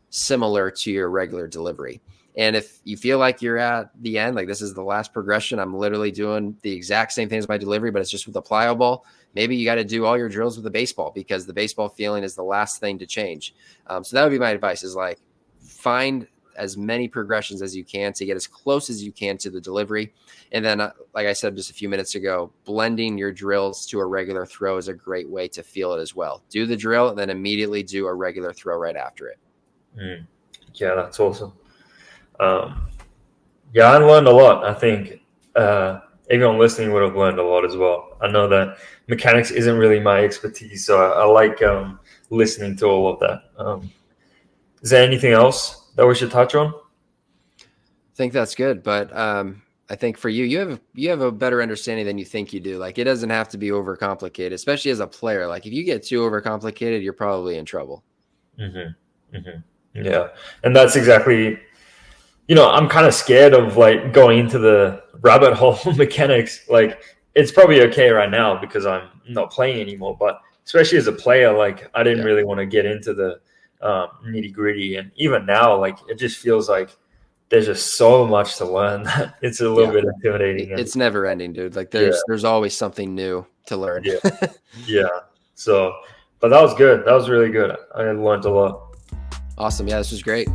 similar to your regular delivery? And if you feel like you're at the end, like this is the last progression, I'm literally doing the exact same thing as my delivery, but it's just with a plyo ball. Maybe you got to do all your drills with a baseball because the baseball feeling is the last thing to change. So that would be my advice, is like find as many progressions as you can to get as close as you can to the delivery. And then, like I said just a few minutes ago, blending your drills to a regular throw is a great way to feel it as well. Do the drill and then immediately do a regular throw right after it. Yeah, that's awesome. Yeah, I learned a lot. I think everyone listening would have learned a lot as well. I know that mechanics isn't really my expertise, so I like listening to all of that. Is there anything else that we should touch on? I think that's good, but I think for you have a better understanding than you think you do. Like it doesn't have to be overcomplicated, especially as a player. Like if you get too overcomplicated, you're probably in trouble. Yeah, and that's exactly. I'm kind of scared of like going into the rabbit hole mechanics. Like it's probably okay right now because I'm not playing anymore, but especially as a player, like I didn't really want to get into the nitty gritty. And even now, like it just feels like there's just so much to learn that it's a little bit intimidating. It's never ending, dude. Like there's always something new to learn. Yeah. So, but that was good. That was really good. I learned a lot. Awesome. Yeah, this was great.